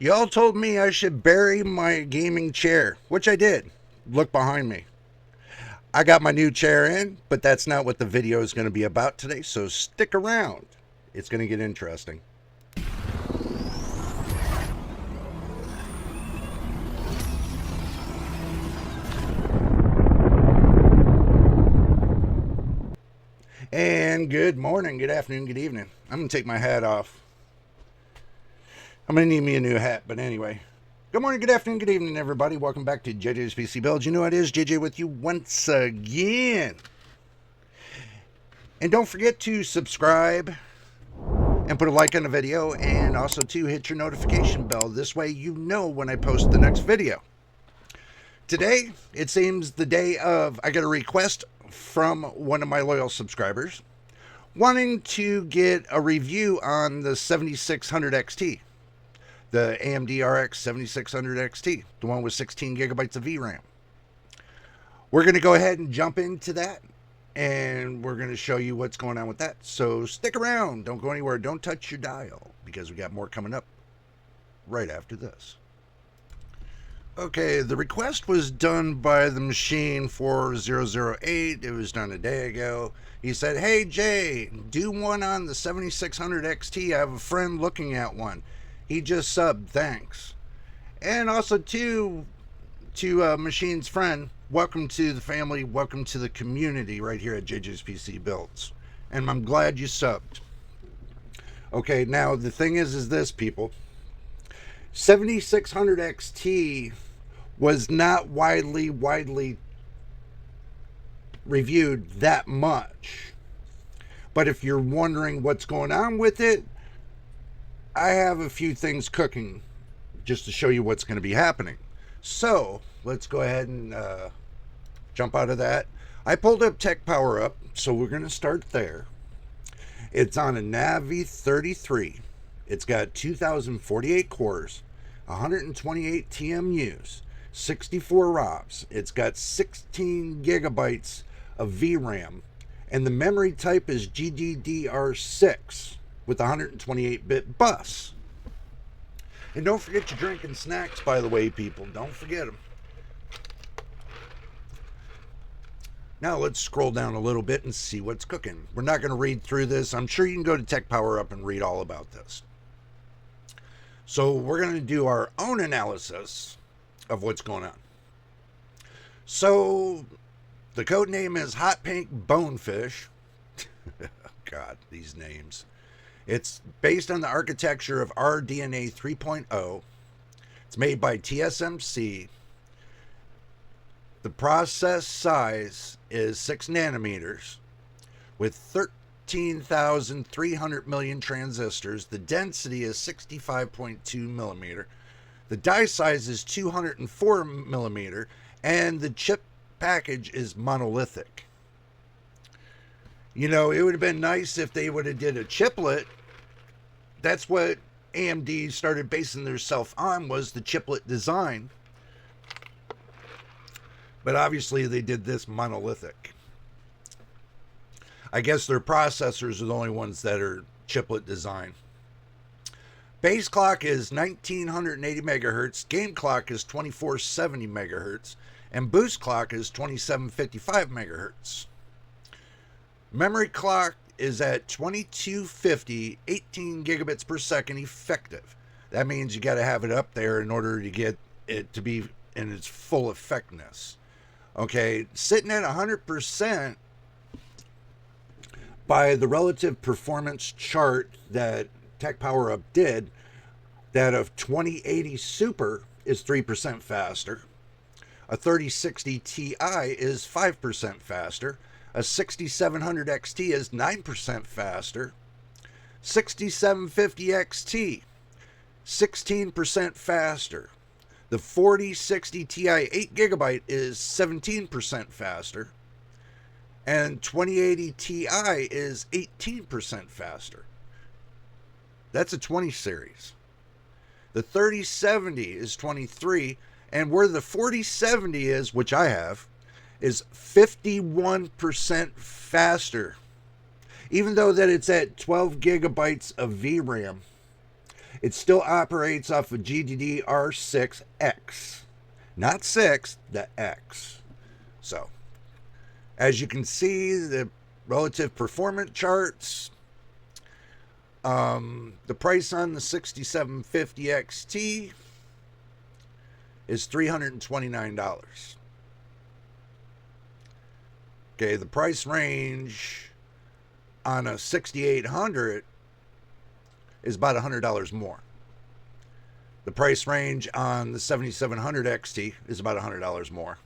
Y'all told me I should bury my gaming chair, which I did. Look behind me. I got my new chair in, but that's not what the video is going to be about today, so stick around. It's going to get interesting. And good morning, good afternoon, good evening. I'm going to take my hat off. I'm going to need me a new hat, but anyway. Good morning, good afternoon, good evening, everybody. Welcome back to JJ's PC Builds. You know what it is, JJ with you once again. And don't forget to subscribe and put a like on the video, and also to hit your notification bell. This way you know when I post the next video. Today, it seems the day of, I got a request from one of my loyal subscribers wanting to get a review on the 7600 XT. The AMD RX 7600 XT, the one with 16 gigabytes of VRAM. We're going to go ahead and jump into that, and we're going to show you what's going on with that. So stick around. Don't go anywhere. Don't touch your dial, because we got more coming up right after this. Okay, the request was done by the machine 4008. It was done a day ago. He said, "Hey Jay, do one on the 7600 XT. I have a friend looking at one. He just subbed, thanks." And also to Machine's friend, welcome to the family, welcome to the community right here at JJ's PC Builds. And I'm glad you subbed. Okay, now the thing is this, people. 7600 XT was not widely reviewed that much. But if you're wondering what's going on with it, I have a few things cooking just to show you what's going to be happening. So let's go ahead and jump out of that. I pulled up Tech Power Up, so we're going to start there. It's on a Navi 33. It's got 2048 cores, 128 TMUs, 64 ROMs. It's got 16 gigabytes of VRAM, and the memory type is GDDR6 with 128-bit bus. And don't forget your drink and snacks, by the way, people. Don't forget them. Now let's scroll down a little bit and see what's cooking. We're not going to read through this. I'm sure you can go to Tech Power Up and read all about this. So we're going to do our own analysis of what's going on. So the code name is Hot Pink Bonefish. God, these names. It's based on the architecture of RDNA 3.0. It's made by TSMC. The process size is 6 nanometers with 13,300 million transistors. The density is 65.2 millimeter. The die size is 204 millimeter, and the chip package is monolithic. You know, it would have been nice if they would have did a chiplet. That's what AMD started basing themselves on, was the chiplet design. But obviously they did this monolithic. I guess their processors are the only ones that are chiplet design. Base clock is 1980 megahertz, game clock is 2470 megahertz, and boost clock is 2755 megahertz. Memory clock is at 2250, 18 gigabits per second effective. That means you got to have it up there in order to get it to be in its full effectiveness. Okay, sitting at 100% by the relative performance chart that Tech Power Up did, that of 2080 Super is 3% faster, a 3060 Ti is 5% faster, a 6700 XT is 9% faster, 6750 XT 16% faster. The 4060 Ti 8 gigabyte is 17% faster, and 2080 Ti is 18% faster. That's a 20 series. The 3070 is 23, and where the 4070 is, which I have, is 51% faster. Even though that it's at 12 gigabytes of VRAM, It still operates off of GDDR6X. Not 6, the X. So, as you can see, the relative performance charts, the price on the 6750 XT is $329. Okay, the price range on a 6800 is about $100 more. The price range on the 7700 XT is about $100 more.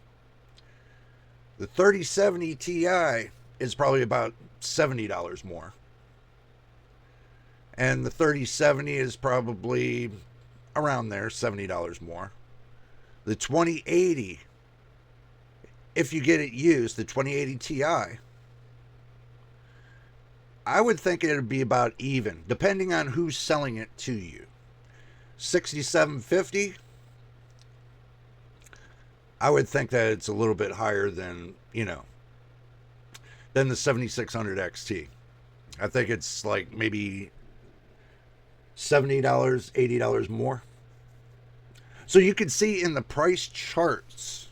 The 3070 Ti is probably about $70 more. And the 3070 is probably around there, $70 more. The 2080, if you get it used, the 2080 Ti, I would think it would be about even, depending on who's selling it to you. 6750, I would think that it's a little bit higher than, than the 7600 XT. I think it's like maybe $70, $80 more. So you can see in the price charts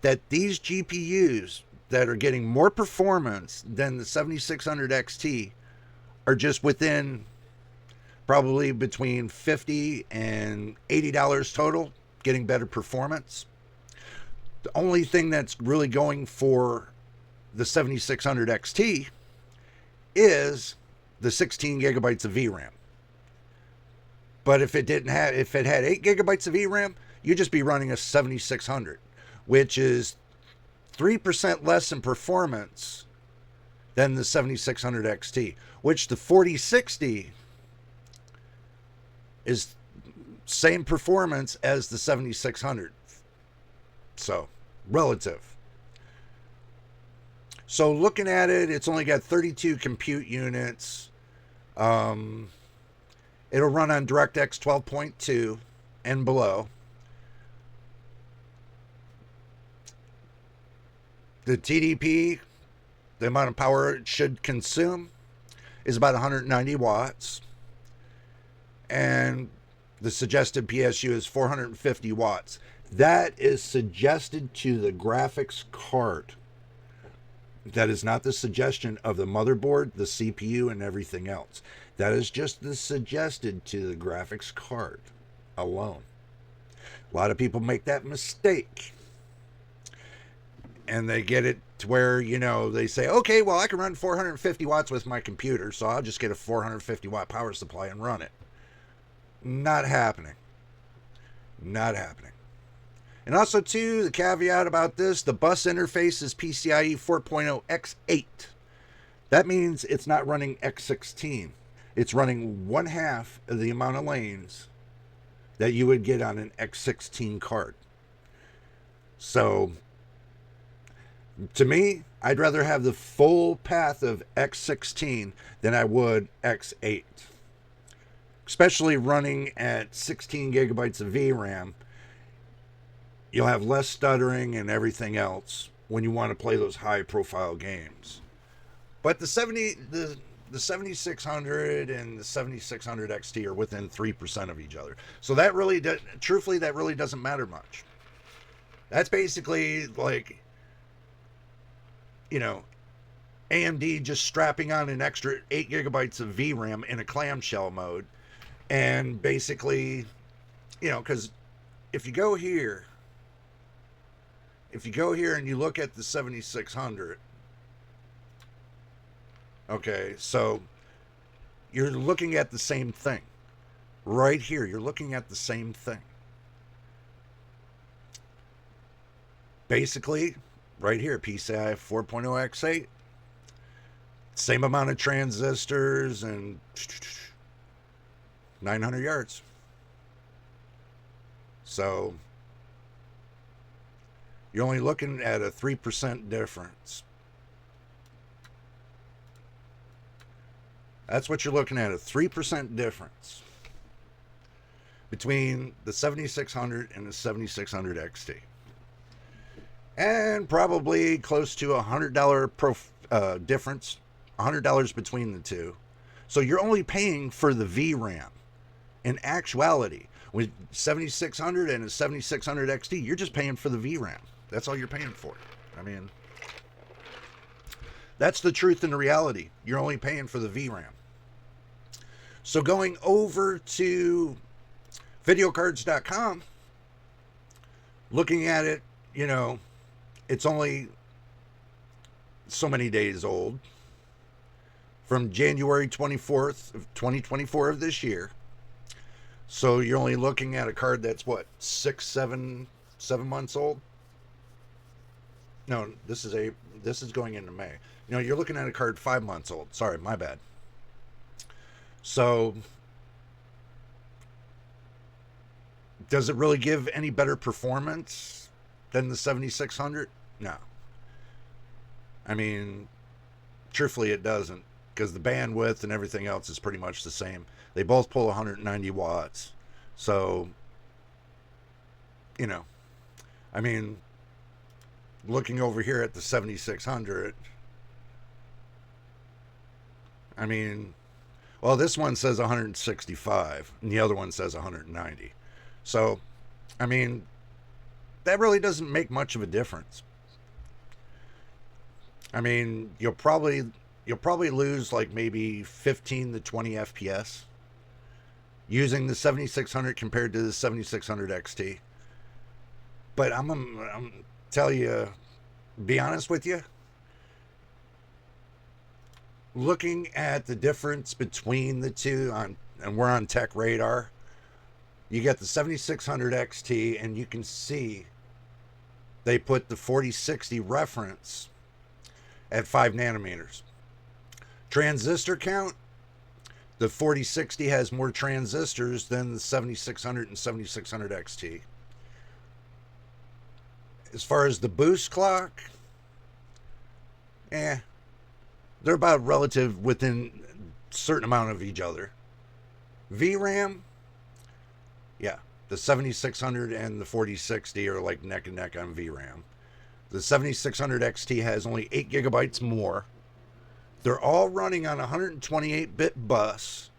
that these GPUs that are getting more performance than the 7600 XT are just within probably between $50 and $80 total, getting better performance. The only thing that's really going for the 7600 XT is the 16 gigabytes of VRAM. But if it had 8 gigabytes of VRAM, you'd just be running a 7600, which is 3% less in performance than the 7600 XT, which the 4060 is same performance as the 7600. So, relative. So, looking at it, it's only got 32 compute units. It'll run on DirectX 12.2 and below. The TDP, the amount of power it should consume, is about 190 watts. And the suggested PSU is 450 watts. That is suggested to the graphics card. That is not the suggestion of the motherboard, the CPU, and everything else. That is just the suggested to the graphics card alone. A lot of people make that mistake. And they get it to where, they say, okay, well, I can run 450 watts with my computer, so I'll just get a 450 watt power supply and run it. Not happening. Not happening. And also, too, the caveat about this, the bus interface is PCIe 4.0 X8. That means it's not running X16. It's running one half of the amount of lanes that you would get on an X16 card. So, to me, I'd rather have the full path of X16 than I would X8. Especially running at 16 gigabytes of VRAM, you'll have less stuttering and everything else when you want to play those high-profile games. But the 7600 and the 7600 XT are within 3% of each other. So that really, truthfully, that really doesn't matter much. That's basically like, AMD just strapping on an extra 8 gigabytes of VRAM in a clamshell mode. And basically, because if you go here and you look at the 7600, okay, so you're looking at the same thing. Right here, you're looking at the same thing. Basically, right here, PCIe 4.0 X8, same amount of transistors and 900 yards. So you're only looking at a 3% difference. That's what you're looking at, a 3% difference between the 7600 and the 7600 XT. And probably close to $100 difference, $100 between the two. So you're only paying for the VRAM. In actuality, with 7600 and a 7600 XT, you're just paying for the VRAM. That's all you're paying for. I mean, that's the truth and the reality. You're only paying for the VRAM. So going over to videocards.com, looking at it, you know, it's only so many days old, from January 24th of 2024 of this year. So you're only looking at a card that's what, 7 months old? No, this is going into May. You know, you're looking at a card 5 months old. Sorry, my bad. So does it really give any better performance than the 7600? No. I mean, truthfully, it doesn't, because the bandwidth and everything else is pretty much the same. They both pull 190 watts. So, you know, I mean, looking over here at the 7600, I mean, well, this one says 165 and the other one says 190. So, I mean, that really doesn't make much of a difference. I mean, you'll probably lose like maybe 15 to 20 FPS using the 7600 compared to the 7600 XT. But I'm tell you, be honest with you, looking at the difference between the two, and we're on Tech Radar, you get the 7600 XT, and you can see they put the 4060 reference at 5 nanometers. Transistor count, the 4060 has more transistors than the 7600 and 7600 XT. As far as the boost clock, they're about relative within a certain amount of each other. VRAM, yeah, the 7600 and the 4060 are like neck and neck on VRAM. The 7600 XT has only 8 gigabytes more. They're all running on 128-bit bus.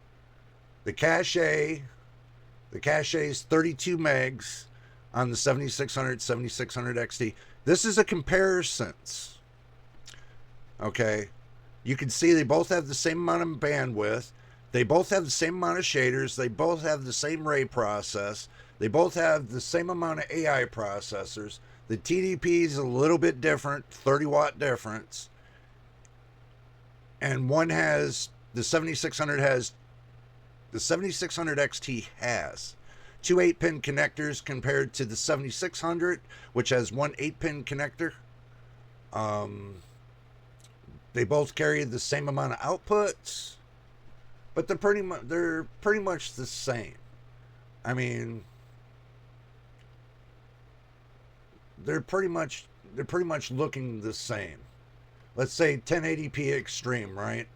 The cache is 32 megs on the 7600, 7600 XT. This is a comparison. Okay, you can see they both have the same amount of bandwidth. They both have the same amount of shaders. They both have the same ray process. They both have the same amount of AI processors. The TDP is a little bit different, 30 watt difference. And one has, the 7600 XT has 2 8-pin connectors compared to the 7600, which has 1 8-pin connector. They both carry the same amount of outputs, but they're pretty much the same. I mean, they're pretty much looking the same. Let's say 1080p extreme, right?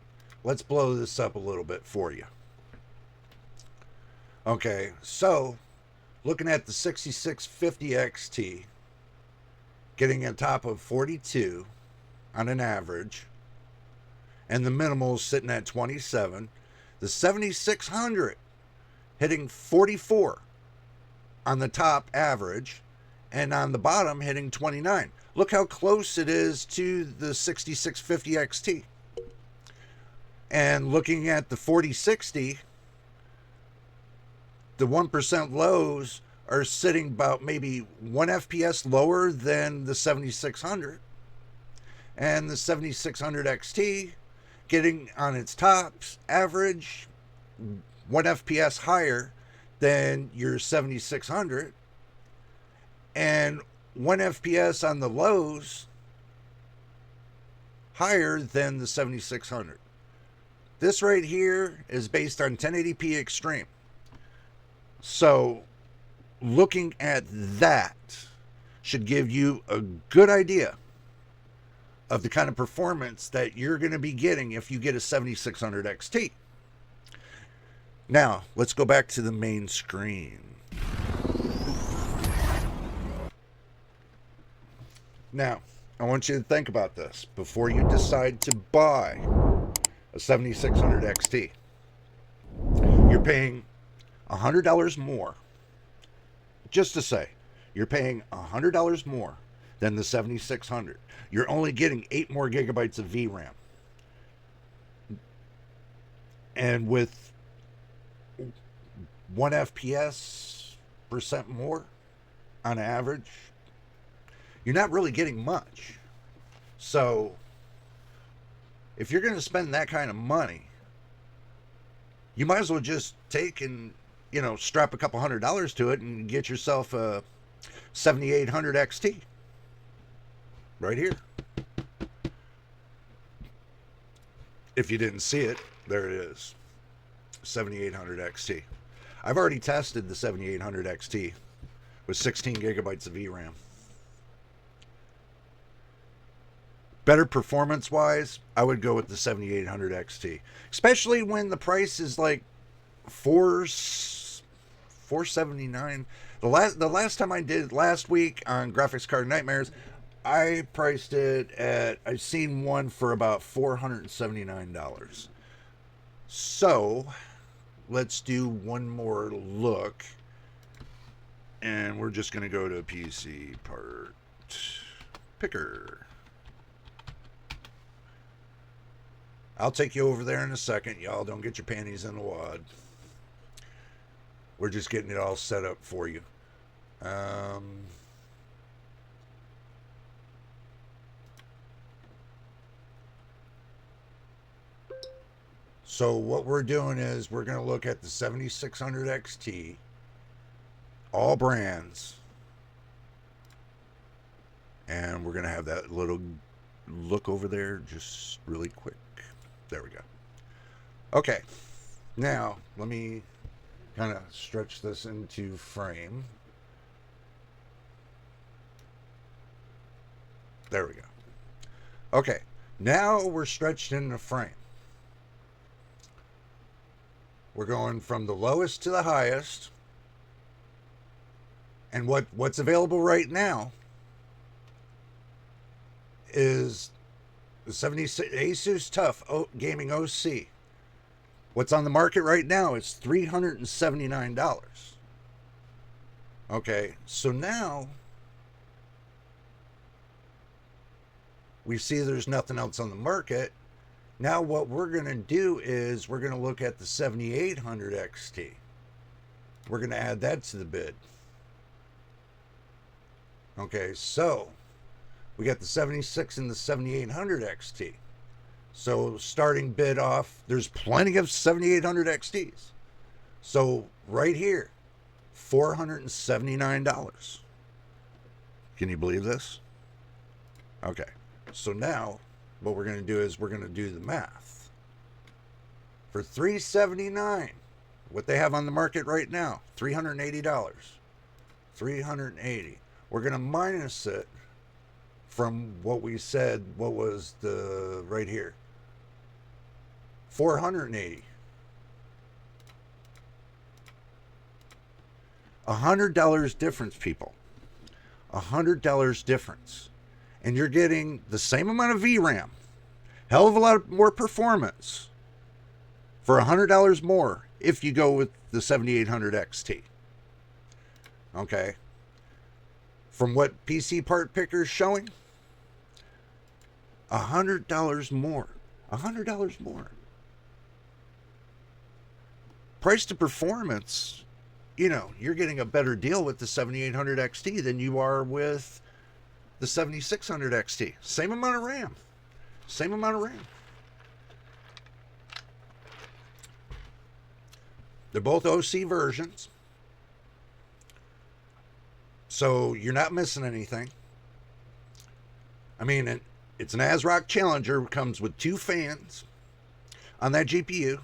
Let's blow this up a little bit for you. Okay, so looking at the 6650 XT, getting on top of 42 on an average, and the minimals sitting at 27. The 7600 hitting 44 on the top average, and on the bottom hitting 29. Look how close it is to the 6650 XT. And looking at the 4060, the 1% lows are sitting about maybe 1 FPS lower than the 7600. And the 7600 XT getting on its tops average 1 FPS higher than your 7600. And 1 FPS on the lows higher than the 7600. This right here is based on 1080p extreme. So looking at that should give you a good idea of the kind of performance that you're going to be getting if you get a 7600 XT. Now, let's go back to the main screen. Now, I want you to think about this before you decide to buy a 7600 XT. You're paying $100 more. Just to say, you're paying $100 more than the 7600. You're only getting 8 more gigabytes of VRAM. And with 1 FPS percent more on average, you're not really getting much. So if you're going to spend that kind of money, you might as well just take and, strap a couple $100 to it and get yourself a 7800 XT right here. If you didn't see it, there it is, 7800 XT. I've already tested the 7800 XT with 16 gigabytes of VRAM. Better performance wise, I would go with the 7800 XT, especially when the price is like $479. The last time I did last week on Graphics Card Nightmares, I priced it at, I've seen one for about $479. So let's do one more look, and we're just going to go to PC part picker. I'll take you over there in a second. Y'all don't get your panties in a wad. We're just getting it all set up for you. So what we're doing is we're going to look at the 7600 XT, all brands, and we're going to have that little look over there just really quick. There we go. Okay, now let me kind of stretch this into frame. There we go. Okay, now we're stretched into frame. We're going from the lowest to the highest. And what's available right now is the 76 Asus TUF Gaming OC. What's on the market right now is $379. Okay, so now we see there's nothing else on the market. Now what we're going to do is we're going to look at the 7800 XT. We're going to add that to the bid. Okay, so we got the 76 and the 7800 XT. So starting bid off, there's plenty of 7800 XTs. So right here, $479. Can you believe this? Okay, so now what we're going to do is we're going to do the math. For $379, what they have on the market right now, $380. $380. We're going to minus it from what we said, what was the right here, $480. $100 difference, people. $100 difference. And you're getting the same amount of VRAM, hell of a lot more performance for $100 more if you go with the 7800 XT. Okay. From what PC part picker is showing, $100 more. $100 more. Price to performance, you're getting a better deal with the 7800 XT than you are with the 7600 XT. Same amount of RAM. Same amount of RAM. They're both OC versions. So you're not missing anything. I mean, it's an ASRock Challenger. It comes with 2 fans on that GPU.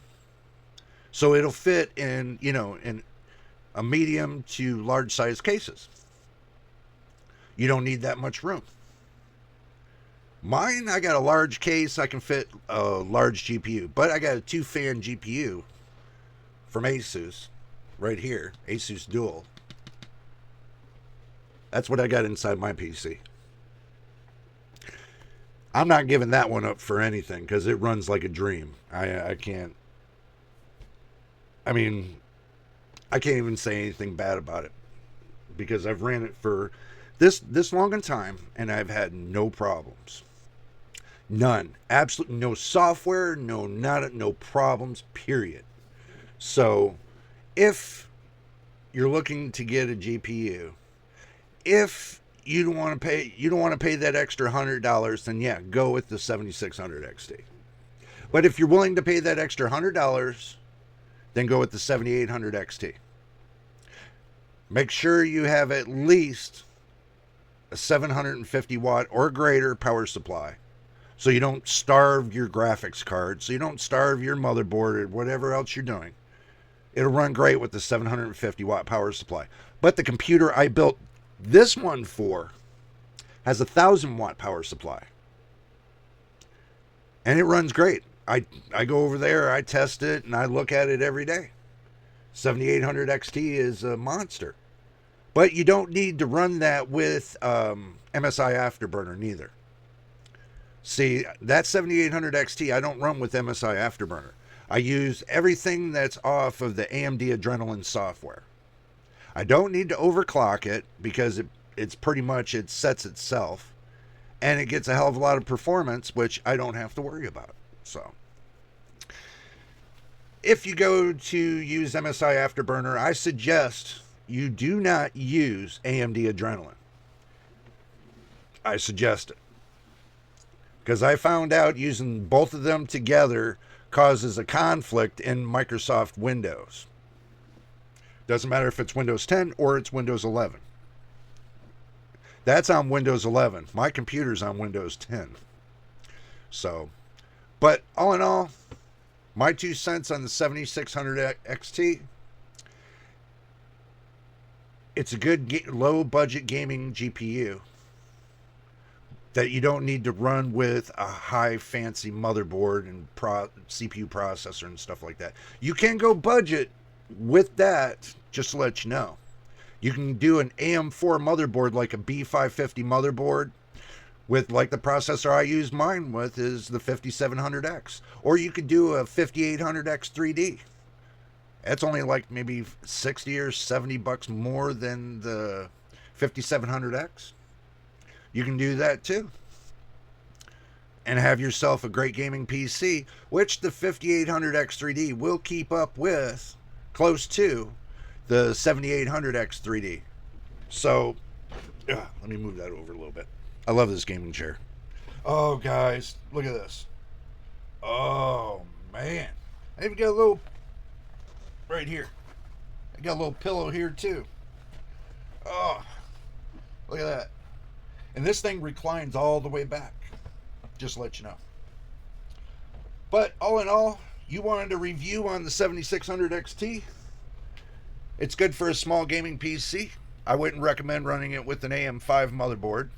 So it'll fit in, in a medium to large size cases. You don't need that much room. Mine, I got a large case. I can fit a large GPU. But I got a 2-fan GPU from Asus right here. Asus Dual. That's what I got inside my PC. I'm not giving that one up for anything because it runs like a dream. I can't. I mean, I can't even say anything bad about it because I've ran it for this long in time and I've had no problems. None. Absolutely no software, no problems, period. So, if you're looking to get a GPU, if you don't want to pay that extra $100, then yeah, go with the 7600 XT. But if you're willing to pay that extra $100, then go with the 7800 XT. Make sure you have at least a 750 watt or greater power supply, so you don't starve your graphics card, so you don't starve your motherboard or whatever else you're doing. It'll run great with the 750 watt power supply. But the computer I built this one for has a 1000 watt power supply. And it runs great. I go over there, I test it, and I look at it every day. 7800 XT is a monster. But you don't need to run that with MSI Afterburner neither. See, that 7800 XT I don't run with MSI Afterburner. I use everything that's off of the AMD Adrenalin software. I don't need to overclock it because it's pretty much, it sets itself. And it gets a hell of a lot of performance, which I don't have to worry about. So, if you go to use MSI Afterburner, I suggest you do not use AMD Adrenalin. I suggest it. Because I found out using both of them together causes a conflict in Microsoft Windows. Doesn't matter if it's Windows 10 or it's Windows 11. That's on Windows 11. My computer's on Windows 10. So, but all in all, my 2 cents on the 7600 XT. It's a good low budget gaming GPU that you don't need to run with a high fancy motherboard and CPU processor and stuff like that. You can go budget with that, just to let you know. You can do an AM4 motherboard, like a B550 motherboard, with like the processor I use mine with is the 5700X. Or you could do a 5800X 3D. That's only like maybe 60 or 70 bucks more than the 5700X. You can do that too. And have yourself a great gaming PC, which the 5800X 3D will keep up with, close to, the 7800X 3D. So, let me move that over a little bit. I love this gaming chair. Oh, guys, look at this. Oh, man. I even got a little, right here. I got a little pillow here, too. Oh, look at that. And this thing reclines all the way back. Just to let you know. But all in all, you wanted a review on the 7600 XT. It's good for a small gaming PC. I wouldn't recommend running it with an AM5 motherboard.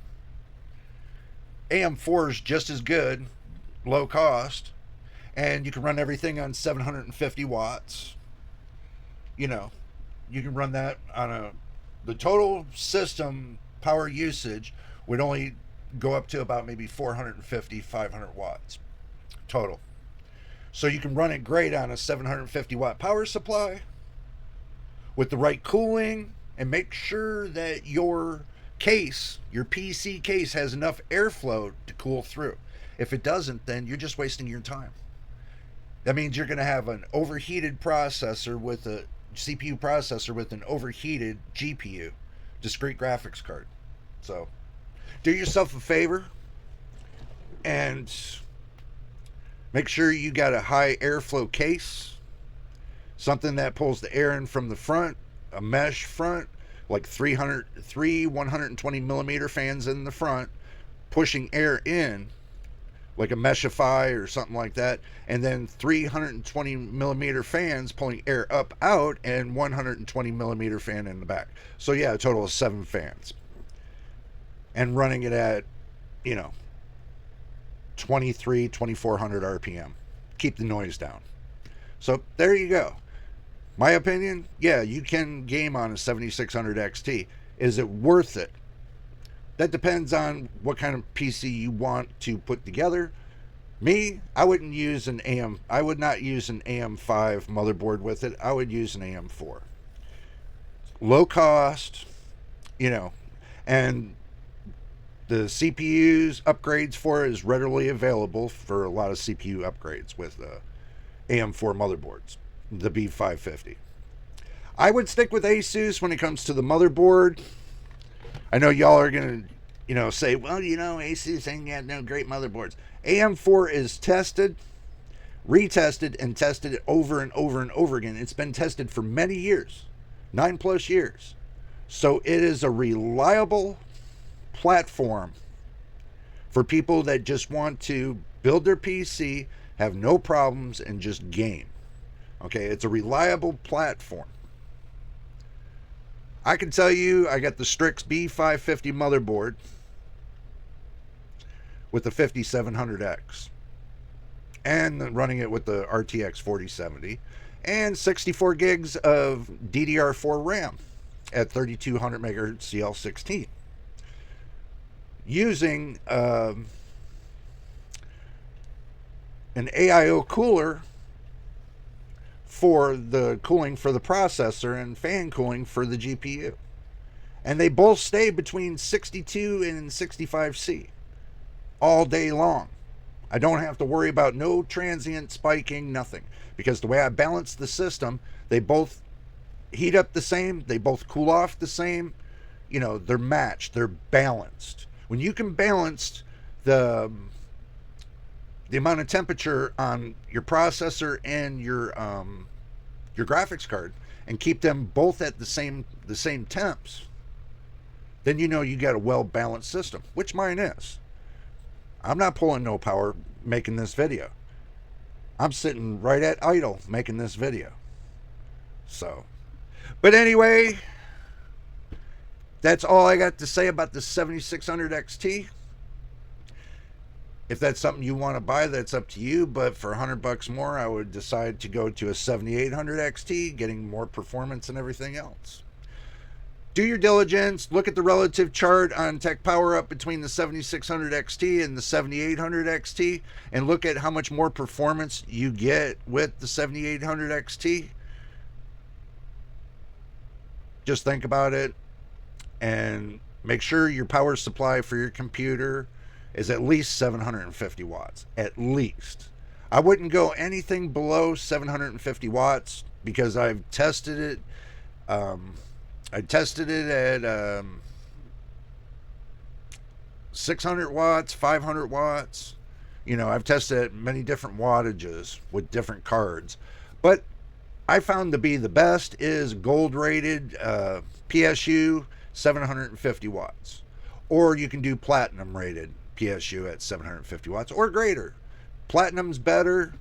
AM4 is just as good, low cost, and you can run everything on 750 watts. You know, you can run that on the total system power usage would only go up to about maybe 450, 500 watts total. So you can run it great on a 750 watt power supply with the right cooling, and make sure that your case, your PC case, has enough airflow to cool through. If it doesn't, then you're just wasting your time. That means you're going to have an overheated processor with a CPU processor with an overheated GPU, discrete graphics card. So do yourself a favor and make sure you got a high airflow case, something that pulls the air in from the front, a mesh front, like three 120 millimeter fans in the front, pushing air in, like a Meshify or something like that, and then 320 millimeter fans pulling air up out, and 120 millimeter fan in the back. So yeah, a total of 7 fans. And running it at, 2400 RPM. Keep the noise down. So there you go. My opinion, yeah, you can game on a 7600 XT. Is it worth it? That depends on what kind of PC you want to put together. Me, I would not use an AM5 motherboard with it. I would use an AM4. low cost, you know, and the CPU's upgrades for it is readily available for a lot of CPU upgrades with AM4 motherboards, the B550. I would stick with Asus when it comes to the motherboard. I know y'all are going to, say, well, Asus ain't got no great motherboards. AM4 is tested, retested, and tested over and over and over again. It's been tested for many years, 9+ years. So it is a reliable platform for people that just want to build their PC, have no problems, and just game. Okay, it's a reliable platform. I can tell you, I got the Strix B550 motherboard with the 5700X, and running it with the RTX 4070, and 64 gigs of DDR4 RAM at 3200 megahertz CL16, using an AIO cooler for the cooling for the processor and fan cooling for the GPU. And they both stay between 62 and 65C all day long. I don't have to worry about no transient spiking, nothing. Because the way I balance the system, they both heat up the same, they both cool off the same. They're matched, they're balanced. When you can balance the amount of temperature on your processor and your graphics card and keep them both at the same temps, then you got a well-balanced system, which mine is. I'm not pulling no power making this video. I'm sitting right at idle making this video. So, but anyway, that's all I got to say about the 7600 XT. If that's something you want to buy, that's up to you. But for $100 more, I would decide to go to a 7800 XT, getting more performance and everything else. Do your diligence. Look at the relative chart on Tech Power Up between the 7600 XT and the 7800 XT, and look at how much more performance you get with the 7800 XT. Just think about it, and make sure your power supply for your computer is at least 750 watts. At least. I wouldn't go anything below 750 watts because I've tested it. I tested it at 600 watts, 500 watts. I've tested it at many different wattages with different cards. But I found to be the best is gold rated PSU 750 watts. Or you can do platinum rated PSU at 750 watts or greater. Platinum's better.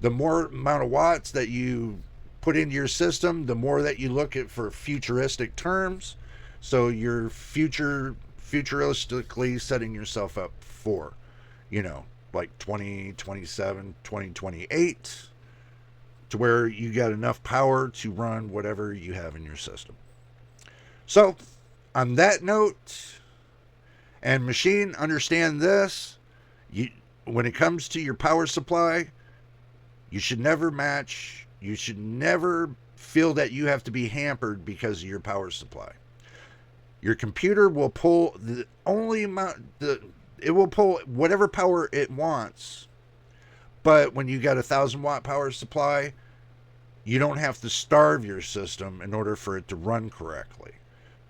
The more amount of watts that you put into your system, the more that you look at for futuristic terms. So you're futuristically setting yourself up for, like 2027, 2028, to where you got enough power to run whatever you have in your system. So, on that note, and machine, understand this, when it comes to your power supply, you should never feel that you have to be hampered because of your power supply. Your computer will pull the only amount, it will pull whatever power it wants, but when you got a 1,000-watt power supply, you don't have to starve your system in order for it to run correctly.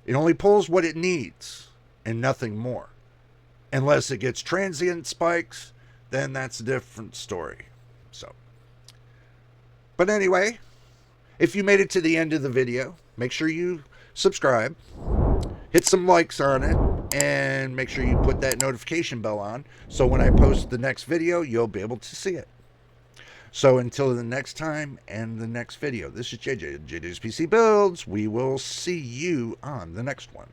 It only pulls what it needs and nothing more. Unless it gets transient spikes, then that's a different story. So, but anyway, if you made it to the end of the video, make sure you subscribe, hit some likes on it, and make sure you put that notification bell on so when I post the next video, you'll be able to see it. So until the next time and the next video, this is JJ's PC Builds. We will see you on the next one.